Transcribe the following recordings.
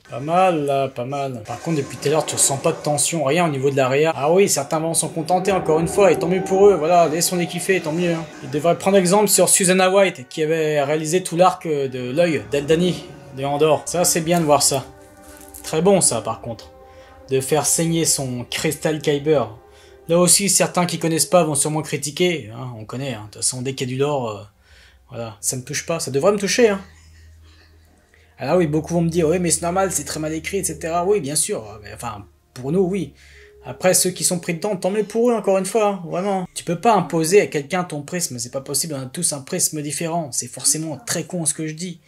Pas mal là, pas mal. Par contre, depuis tout à l'heure, tu ressens pas de tension, rien au niveau de l'arrière. Ah oui, certains vont s'en contenter encore une fois, et tant mieux pour eux, voilà, laissons-les kiffer, tant mieux. Hein. Ils devraient prendre exemple sur Susanna White, qui avait réalisé tout l'arc de l'œil d'Eldani, de Andor. Ça, c'est bien de voir ça. Très bon ça, par contre. De faire saigner son Crystal Kyber. Là aussi, certains qui connaissent pas vont sûrement critiquer, hein, on connaît, hein. De toute façon, dès qu'il y a du lore, voilà, ça me touche pas, ça devrait me toucher, hein. Alors oui, beaucoup vont me dire, oui, mais c'est normal, c'est très mal écrit, etc. Oui, bien sûr, mais enfin, pour nous, oui. Après, ceux qui sont pris dedans, tant mieux pour eux, encore une fois, hein, vraiment. Tu peux pas imposer à quelqu'un ton prisme, c'est pas possible, on a tous un prisme différent. C'est forcément très con ce que je dis.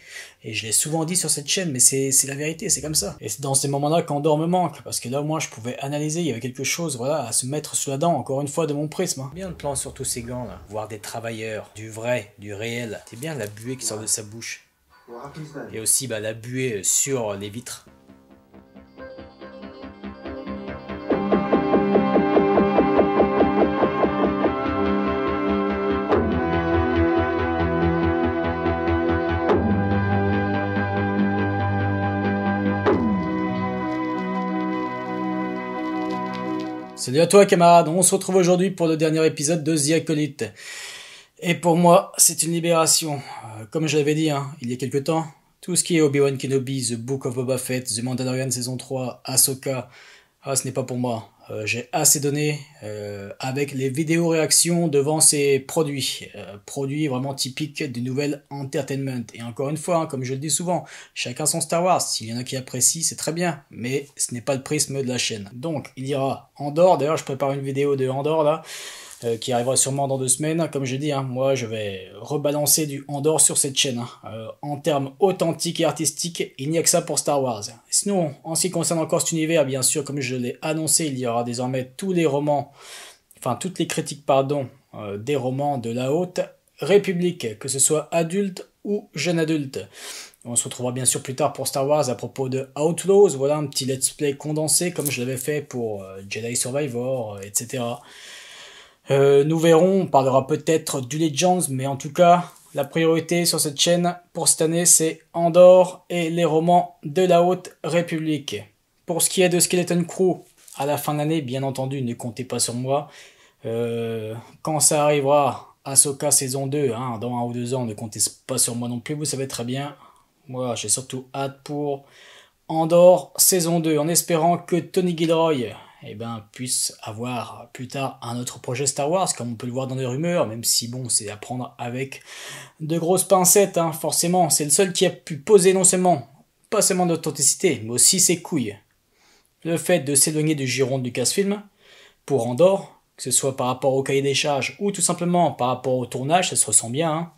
Et je l'ai souvent dit sur cette chaîne, mais c'est la vérité, c'est comme ça. Et c'est dans ces moments-là qu'Andorre me manque, parce que là, moi, je pouvais analyser, il y avait quelque chose, voilà, à se mettre sous la dent, encore une fois, de mon prisme. Hein. Bien le plan sur tous ces gants, là. Voir des travailleurs, du vrai, du réel. C'est bien la buée qui sort de sa bouche. Et aussi la buée sur les vitres. Salut à toi camarade, on se retrouve aujourd'hui pour le dernier épisode de The Acolyte. Et pour moi, c'est une libération. Comme je l'avais dit il y a quelques temps, tout ce qui est Obi-Wan Kenobi, The Book of Boba Fett, The Mandalorian saison 3, Ahsoka, ce n'est pas pour moi. J'ai assez donné avec les vidéos réactions devant ces produits. Produits vraiment typiques du nouvel entertainment. Et encore une fois, comme je le dis souvent, chacun son Star Wars. S'il y en a qui apprécient, c'est très bien. Mais ce n'est pas le prisme de la chaîne. Donc, il y aura Andorre. D'ailleurs, je prépare une vidéo de Andorre là. Qui arrivera sûrement dans 2 semaines. Comme je dis, moi je vais rebalancer du Andorre sur cette chaîne. En termes authentiques et artistiques, il n'y a que ça pour Star Wars. Sinon, en ce qui concerne encore cet univers, bien sûr, comme je l'ai annoncé, il y aura désormais tous les romans, enfin toutes les critiques, pardon, des romans de la Haute République, que ce soit adulte ou jeune adulte. On se retrouvera bien sûr plus tard pour Star Wars à propos de Outlaws, voilà un petit let's play condensé comme je l'avais fait pour Jedi Survivor, etc. Nous verrons, on parlera peut-être du Legends, mais en tout cas, la priorité sur cette chaîne pour cette année, c'est Andorre et les romans de la Haute République. Pour ce qui est de Skeleton Crew, à la fin de l'année, bien entendu, ne comptez pas sur moi. Quand ça arrivera, Ahsoka saison 2, dans 1 ou 2 ans, ne comptez pas sur moi non plus, vous savez très bien. Moi, j'ai surtout hâte pour Andorre saison 2, en espérant que Tony Gilroy puisse avoir plus tard un autre projet Star Wars, comme on peut le voir dans des rumeurs, même si bon, c'est à prendre avec de grosses pincettes, forcément. C'est le seul qui a pu poser non seulement, pas seulement d'authenticité, mais aussi ses couilles. Le fait de s'éloigner du giron de Lucasfilm pour Andorre, que ce soit par rapport au cahier des charges ou tout simplement par rapport au tournage, ça se ressent bien.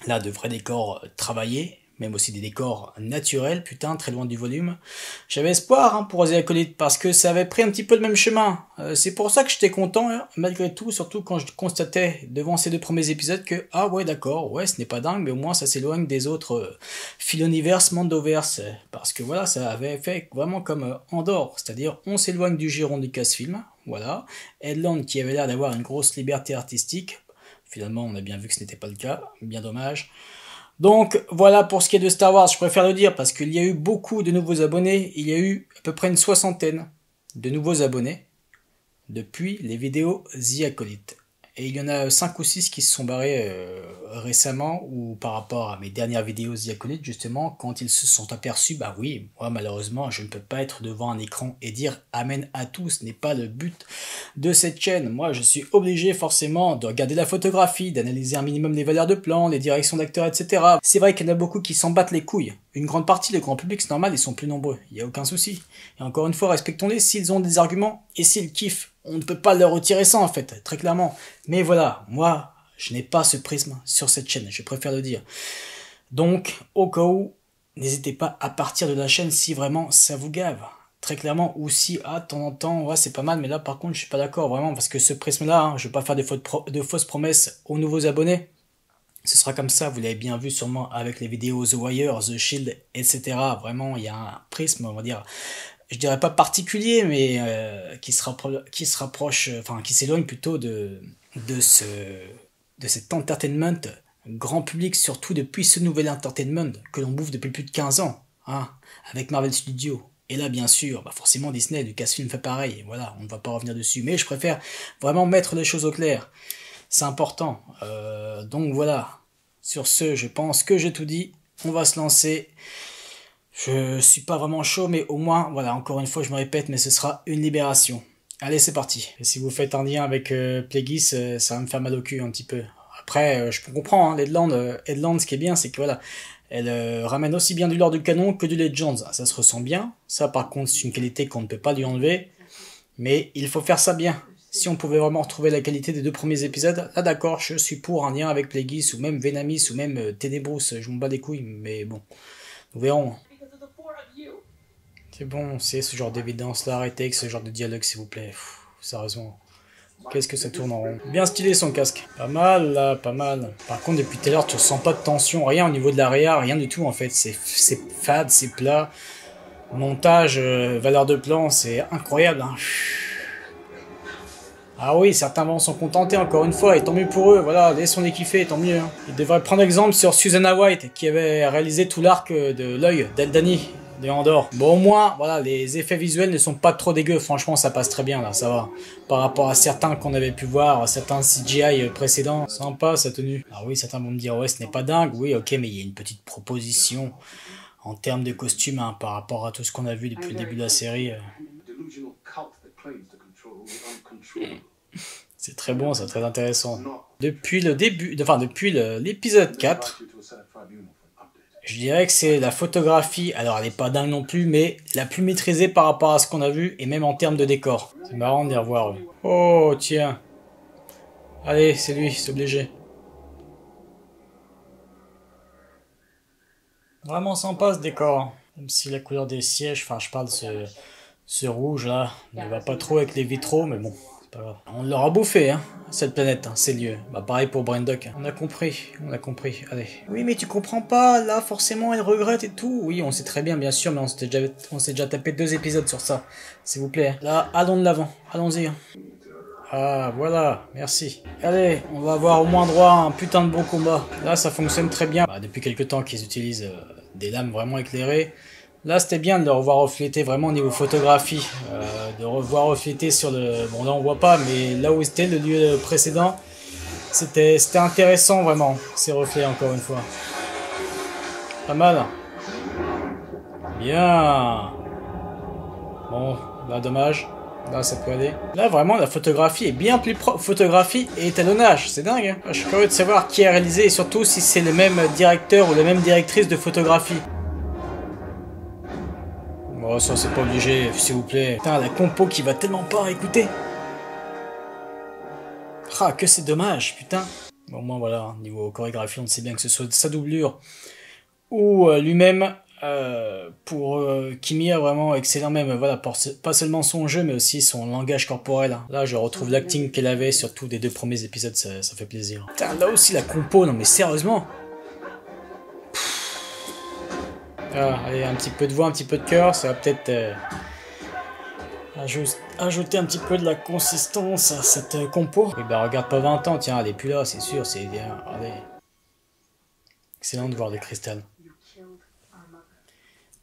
Là, de vrais décors travaillés, même aussi des décors naturels, putain, très loin du volume. J'avais espoir pour The Acolyte, parce que ça avait pris un petit peu le même chemin. C'est pour ça que j'étais content, malgré tout, surtout quand je constatais devant ces 2 premiers épisodes que, ah ouais d'accord, ouais ce n'est pas dingue, mais au moins ça s'éloigne des autres Filoniverse, Mandoverse, parce que voilà, ça avait fait vraiment comme Andorre, c'est-à-dire on s'éloigne du giron du Lucasfilm, voilà. Headland qui avait l'air d'avoir une grosse liberté artistique, finalement on a bien vu que ce n'était pas le cas, bien dommage. Donc voilà pour ce qui est de Star Wars, je préfère le dire parce qu'il y a eu beaucoup de nouveaux abonnés, il y a eu à peu près une 60aine de nouveaux abonnés depuis les vidéos The Acolyte. Et il y en a 5 ou 6 qui se sont barrés récemment, ou par rapport à mes dernières vidéos The Acolyte, justement, quand ils se sont aperçus, oui, moi malheureusement, je ne peux pas être devant un écran et dire amen à tout, ce n'est pas le but de cette chaîne. Moi, je suis obligé forcément de regarder la photographie, d'analyser un minimum les valeurs de plan, les directions d'acteurs, etc. C'est vrai qu'il y en a beaucoup qui s'en battent les couilles. Une grande partie, le grand public, c'est normal, ils sont plus nombreux, il n'y a aucun souci. Et encore une fois, respectons-les, s'ils ont des arguments et s'ils kiffent, on ne peut pas leur retirer ça en fait, très clairement. Mais voilà, moi, je n'ai pas ce prisme sur cette chaîne, je préfère le dire. Donc, au cas où, n'hésitez pas à partir de la chaîne si vraiment ça vous gave. Très clairement, ou si, de temps en temps, ouais, c'est pas mal, mais là par contre, je suis pas d'accord, vraiment, parce que ce prisme-là, je vais pas faire de fausses promesses aux nouveaux abonnés. Ce sera comme ça, vous l'avez bien vu sûrement avec les vidéos The Wire, The Shield, etc. Vraiment, il y a un prisme, on va dire, je dirais pas particulier, mais qui se rapproche, enfin qui s'éloigne plutôt de cet entertainment grand public, surtout depuis ce nouvel entertainment que l'on bouffe depuis plus de 15 ans. hein, avec Marvel Studios. Et là, bien sûr, bah forcément Disney, Lucasfilm fait pareil. Voilà, on ne va pas revenir dessus. Mais je préfère vraiment mettre les choses au clair. C'est important. Donc voilà. Sur ce, je pense que j'ai tout dit. On va se lancer. Je suis pas vraiment chaud, mais au moins, voilà, encore une fois, je me répète, mais ce sera une libération. Allez, c'est parti. Et si vous faites un lien avec Plagueis, ça va me faire mal au cul un petit peu. Après, je comprends, hein, Headland, ce qui est bien, c'est que voilà, elle ramène aussi bien du lore du canon que du Legends. Ça se ressent bien. Ça, par contre, c'est une qualité qu'on ne peut pas lui enlever. Mais il faut faire ça bien. Si on pouvait vraiment retrouver la qualité des 2 premiers épisodes, là d'accord, je suis pour un lien avec Plagueis, ou même Venamis, ou même Tenebrous, je m'en bats les couilles, mais bon, nous verrons. C'est bon, c'est ce genre d'évidence là, arrêtez avec ce genre de dialogue s'il vous plaît. Sérieusement. Qu'est-ce que ça tourne en rond. Bien stylé son casque. Pas mal là, pas mal. Par contre depuis tout à l'heure tu ressens pas de tension, rien au niveau de l'arrière, rien du tout en fait. C'est fade, c'est plat. Montage, valeur de plan, c'est incroyable. Hein. Ah oui, certains vont s'en contenter encore une fois, et tant mieux pour eux, voilà, laissons-les kiffer, tant mieux. Hein. Ils devraient prendre exemple sur Susanna White, qui avait réalisé tout l'arc de l'œil d'Eldani, de Andor. Bon, au moins, voilà, les effets visuels ne sont pas trop dégueux, franchement, ça passe très bien, là, ça va. Par rapport à certains qu'on avait pu voir, certains CGI précédents, sympa sa tenue. Alors oui, certains vont me dire, ouais, ce n'est pas dingue, oui, ok, mais il y a une petite proposition en termes de costumes, hein, par rapport à tout ce qu'on a vu depuis le début de la série. C'est très bon, c'est très intéressant. Depuis le début, enfin depuis l'épisode 4, je dirais que c'est la photographie, alors elle n'est pas dingue non plus, mais la plus maîtrisée par rapport à ce qu'on a vu, et même en termes de décor. C'est marrant de les revoir. Oui. Oh, tiens. Allez, c'est lui, c'est obligé. Vraiment sympa ce décor. Même si la couleur des sièges, enfin je parle de ce rouge là, ne va pas trop avec les vitraux, mais bon. Pas grave. On l'aura bouffé, hein, cette planète, hein, ces lieux. Bah pareil pour Brendock. On a compris, allez. Oui, mais tu comprends pas, là, forcément, elle regrette et tout. Oui, on sait très bien, bien sûr, mais on s'est déjà tapé 2 épisodes sur ça. S'il vous plaît. Là, allons de l'avant, allons-y. Hein. Ah, voilà, merci. Allez, on va avoir au moins droit à un putain de bon combat. Là, ça fonctionne très bien. Bah, depuis quelques temps qu'ils utilisent des lames vraiment éclairées. Là, c'était bien de le revoir refléter vraiment au niveau photographie, de revoir refléter sur le... Bon, là, on voit pas, mais là où c'était le lieu précédent, c'était intéressant, vraiment, ces reflets, encore une fois. Pas mal. Bien. Bon, là, dommage. Là, ça peut aller. Là, vraiment, la photographie est bien plus propre. Photographie et étalonnage, c'est dingue. Hein. Je suis curieux de savoir qui a réalisé, et surtout si c'est le même directeur ou la même directrice de photographie. Oh, ça c'est pas obligé, s'il vous plaît. Putain, la compo qui va tellement pas écouter. Ah, que c'est dommage, putain. Bon, moi voilà, niveau chorégraphie, on sait bien que ce soit sa doublure ou lui-même. Pour Kimi a vraiment excellent même, voilà, pas seulement son jeu, mais aussi son langage corporel. Hein. Là, je retrouve l'acting qu'elle avait, surtout des 2 premiers épisodes, ça fait plaisir. Putain, là aussi la compo, non mais sérieusement. Ah, allez, un petit peu de voix, un petit peu de cœur, ça va peut-être ajouter un petit peu de la consistance à cette compo. Et bah regarde pas 20 ans, tiens, elle est plus là, c'est sûr, c'est bien. Allez. Excellent de voir le cristal.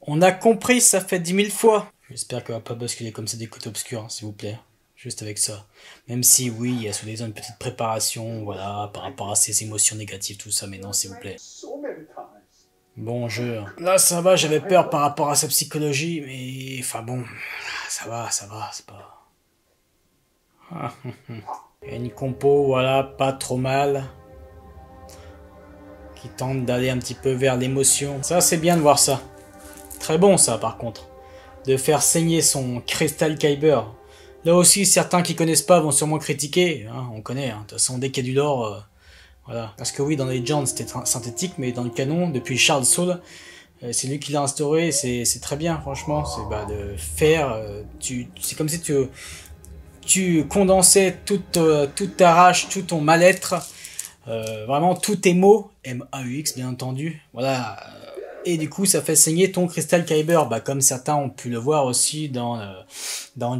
On a compris, ça fait 10 000 fois. J'espère qu'elle va pas basculer comme ça des côtés obscurs, hein, s'il vous plaît. Juste avec ça. Même si, oui, il y a sous les yeux une petite préparation, voilà, par rapport à ses émotions négatives, tout ça, mais non, s'il vous plaît. Bon jeu. Là, ça va, j'avais peur par rapport à sa psychologie, mais... Enfin bon, ça va, c'est pas... Il y a une compo, voilà, pas trop mal. Qui tente d'aller un petit peu vers l'émotion. Ça, c'est bien de voir ça. Très bon, ça, par contre. De faire saigner son Crystal Kyber. Là aussi, certains qui connaissent pas vont sûrement critiquer. Hein, on connaît, hein. De toute façon, dès qu'il y a du lore... Voilà. Parce que oui, dans les Legends, c'était synthétique, mais dans le canon, depuis Charles Soule, c'est lui qui l'a instauré, c'est très bien, franchement. C'est bah, de faire... c'est comme si tu condensais toute ta rage, tout ton mal-être, vraiment tous tes mots, M-A-U-X, bien entendu. Voilà. Et du coup, ça fait saigner ton Crystal Kyber, bah, comme certains ont pu le voir aussi dans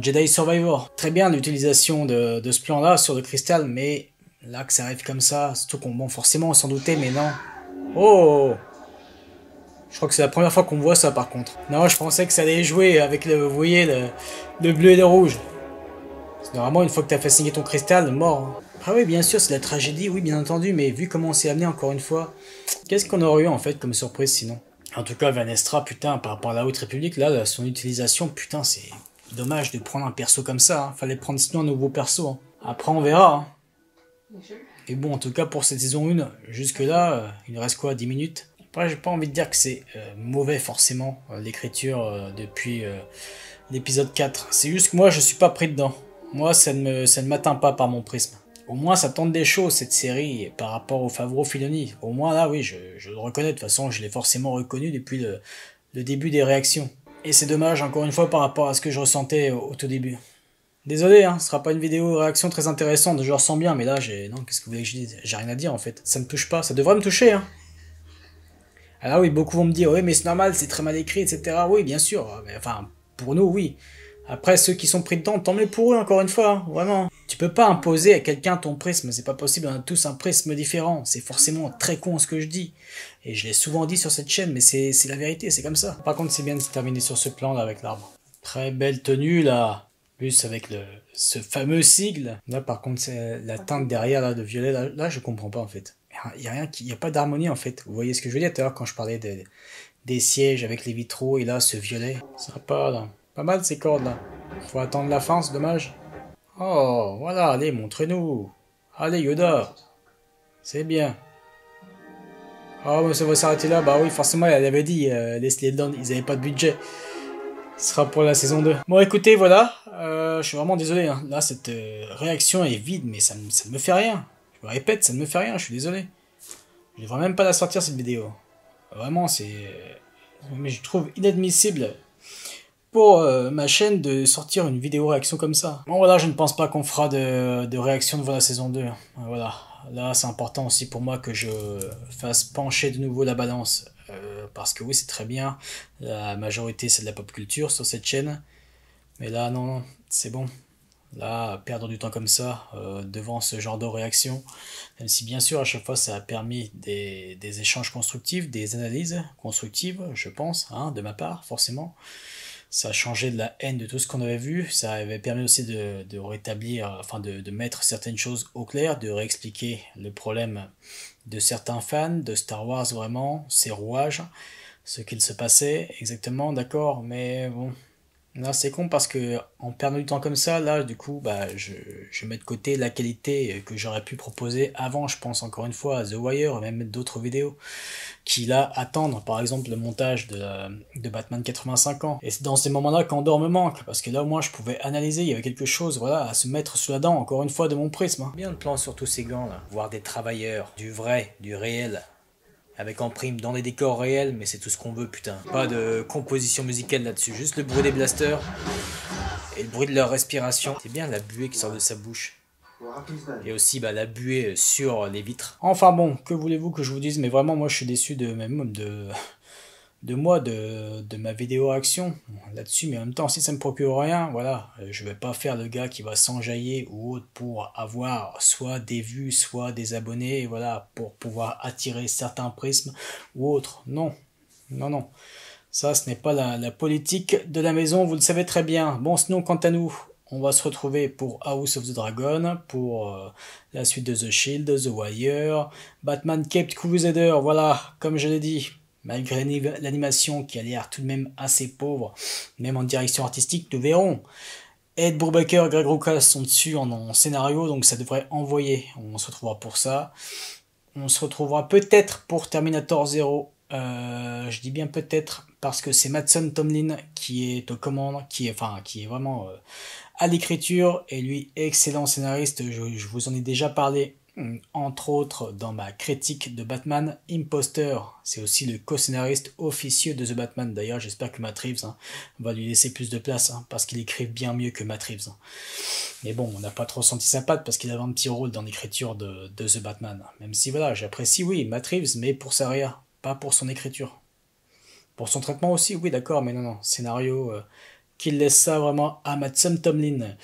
Jedi Survivor. Très bien l'utilisation de ce plan-là sur le cristal, mais... Là que ça arrive comme ça, surtout qu'on, bon, forcément on s'en doutait, mais non. Oh! Je crois que c'est la première fois qu'on voit ça par contre. Non, je pensais que ça allait jouer avec le, vous voyez, le bleu et le rouge. Normalement, une fois que t'as fait signer ton cristal, mort. Hein. Ah oui, bien sûr, c'est la tragédie, oui, bien entendu, mais vu comment on s'est amené encore une fois, qu'est-ce qu'on aurait eu en fait comme surprise sinon? En tout cas, Vanestra, putain, par rapport à la Haute République, là, son utilisation, putain, c'est dommage de prendre un perso comme ça. Hein. Fallait prendre sinon un nouveau perso. Hein. Après, on verra. Hein. Et bon, en tout cas, pour cette saison 1, jusque-là, il nous reste quoi, 10 minutes? Après, j'ai pas envie de dire que c'est mauvais, forcément, l'écriture depuis l'épisode 4. C'est juste que moi, je suis pas pris dedans. Moi, ça ne m'atteint pas par mon prisme. Au moins, ça tente des choses, cette série, par rapport au Favreau Filoni. Au moins, là, oui, je le reconnais. De toute façon, je l'ai forcément reconnu depuis le début des réactions. Et c'est dommage, encore une fois, par rapport à ce que je ressentais au tout début. Désolé, hein, ce sera pas une vidéo réaction très intéressante, je le ressens bien, mais là, non, qu'est-ce que vous voulez que je dise? J'ai rien à dire, en fait. Ça me touche pas, ça devrait me toucher, hein. Alors oui, beaucoup vont me dire, oui, mais c'est normal, c'est très mal écrit, etc. Oui, bien sûr, mais, enfin, pour nous, oui. Après, ceux qui sont pris dedans, tant mieux pour eux, encore une fois, hein, vraiment. Tu peux pas imposer à quelqu'un ton prisme, c'est pas possible, on a tous un prisme différent. C'est forcément très con ce que je dis. Et je l'ai souvent dit sur cette chaîne, mais c'est la vérité, c'est comme ça. Par contre, c'est bien de se terminer sur ce plan là avec l'arbre. Très belle tenue là, plus avec ce fameux sigle. Là, par contre, c'est la teinte derrière là de violet. Là, je comprends pas en fait. Il y a pas d'harmonie en fait. Vous voyez ce que je veux dire tout à l'heure quand je parlais des sièges avec les vitraux et là ce violet. Sympa là. Pas mal ces cordes là. Faut attendre la fin, c'est dommage. Oh, voilà, allez, montrez-nous. Allez, Yoda. C'est bien. Oh, mais ça va s'arrêter là. Bah oui, forcément, elle avait dit, Leslie Eldon, ils avaient pas de budget. Ce sera pour la saison 2. Bon, écoutez, voilà. Je suis vraiment désolé. Hein. Là, cette réaction est vide, mais ça ne me fait rien. Je me répète, ça ne me fait rien, je suis désolé. Je ne devrais même pas la sortir, cette vidéo. Vraiment, c'est... Mais je trouve inadmissible pour ma chaîne de sortir une vidéo réaction comme ça. Bon voilà, je ne pense pas qu'on fera de réaction devant la saison 2. Voilà, là c'est important aussi pour moi que je fasse pencher de nouveau la balance. Parce que oui, c'est très bien, la majorité c'est de la pop culture sur cette chaîne. Mais là non, c'est bon. Là, perdre du temps comme ça, devant ce genre de réaction, même si bien sûr à chaque fois ça a permis des échanges constructifs, des analyses constructives, je pense, hein, de ma part, forcément. Ça a changé de la haine de tout ce qu'on avait vu, ça avait permis aussi de rétablir, enfin de mettre certaines choses au clair, de réexpliquer le problème de certains fans, de Star Wars vraiment, ses rouages, ce qu'il se passait exactement, d'accord, mais bon, là c'est con parce que en perdant du temps comme ça, là du coup, bah je mets de côté la qualité que j'aurais pu proposer avant, je pense encore une fois à The Wire, même d'autres vidéos qui là attendent, par exemple le montage de Batman 85 ans. Et c'est dans ces moments-là qu'Andor me manque, parce que là au moins je pouvais analyser, il y avait quelque chose, voilà, à se mettre sous la dent, encore une fois de mon prisme. Hein. Bien de plan sur tous ces gants là, voir des travailleurs, du vrai, du réel. Avec en prime dans les décors réels, mais c'est tout ce qu'on veut, putain. Pas de composition musicale là-dessus, juste le bruit des blasters et le bruit de leur respiration. C'est bien la buée qui sort de sa bouche. Et aussi bah, la buée sur les vitres. Enfin bon, que voulez-vous que je vous dise, mais vraiment moi je suis déçu de ma vidéo réaction là-dessus, mais en même temps si ça me procure rien, voilà, je vais pas faire le gars qui va s'enjailler ou autre pour avoir soit des vues, soit des abonnés, et voilà, pour pouvoir attirer certains prismes ou autres. Non, non, non. Ça, ce n'est pas la politique de la maison, vous le savez très bien. Bon, sinon, quant à nous, on va se retrouver pour House of the Dragon, pour la suite de The Shield, The Wire, Batman Caped Crusader, voilà, comme je l'ai dit, malgré l'animation qui a l'air tout de même assez pauvre, même en direction artistique, nous verrons. Ed Brubaker, Greg Rucka sont dessus en scénario, donc ça devrait envoyer. On se retrouvera pour ça. On se retrouvera peut-être pour Terminator 0. Je dis bien peut-être parce que c'est Mattson Tomlin qui est aux commandes, qui est vraiment à l'écriture, et lui excellent scénariste. Je vous en ai déjà parlé, entre autres dans ma critique de Batman Imposter. C'est aussi le co-scénariste officieux de The Batman. D'ailleurs, j'espère que Matt Reeves va lui laisser plus de place, parce qu'il écrit bien mieux que Matt Reeves. Mais bon, on n'a pas trop senti sa patte parce qu'il avait un petit rôle dans l'écriture de The Batman. Même si voilà, j'apprécie oui Matt Reeves, mais pour sa réa, pas pour son écriture. Pour son traitement aussi, oui d'accord, mais non, scénario... qu'il laisse ça vraiment à Mattson Tomlin.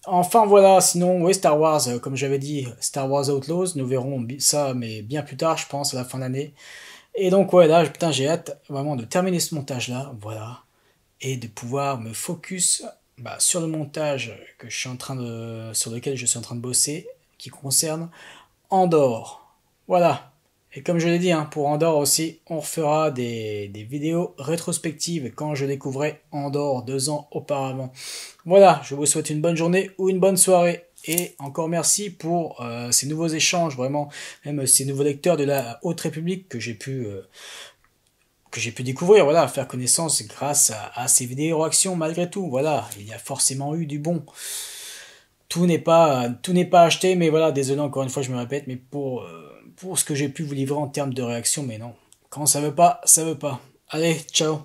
Enfin voilà, sinon, oui, Star Wars, comme j'avais dit, Star Wars Outlaws, nous verrons ça, mais bien plus tard, je pense, à la fin de l'année. Et donc ouais, là, putain, j'ai hâte vraiment de terminer ce montage-là, voilà, et de pouvoir me focus sur le montage que je suis en train de, sur lequel je suis en train de bosser, qui concerne Andorre. Voilà. Et comme je l'ai dit, hein, pour Andorre aussi, on refera des vidéos rétrospectives quand je découvrais Andorre 2 ans auparavant. Voilà, je vous souhaite une bonne journée ou une bonne soirée. Et encore merci pour ces nouveaux échanges, vraiment, même ces nouveaux lecteurs de la Haute République que j'ai pu découvrir, voilà, faire connaissance grâce à ces vidéos réactions malgré tout. Voilà, il y a forcément eu du bon. Tout n'est pas acheté, mais voilà, désolé encore une fois, je me répète, mais pour ce que j'ai pu vous livrer en termes de réaction, mais non. Quand ça veut pas, ça veut pas. Allez, ciao.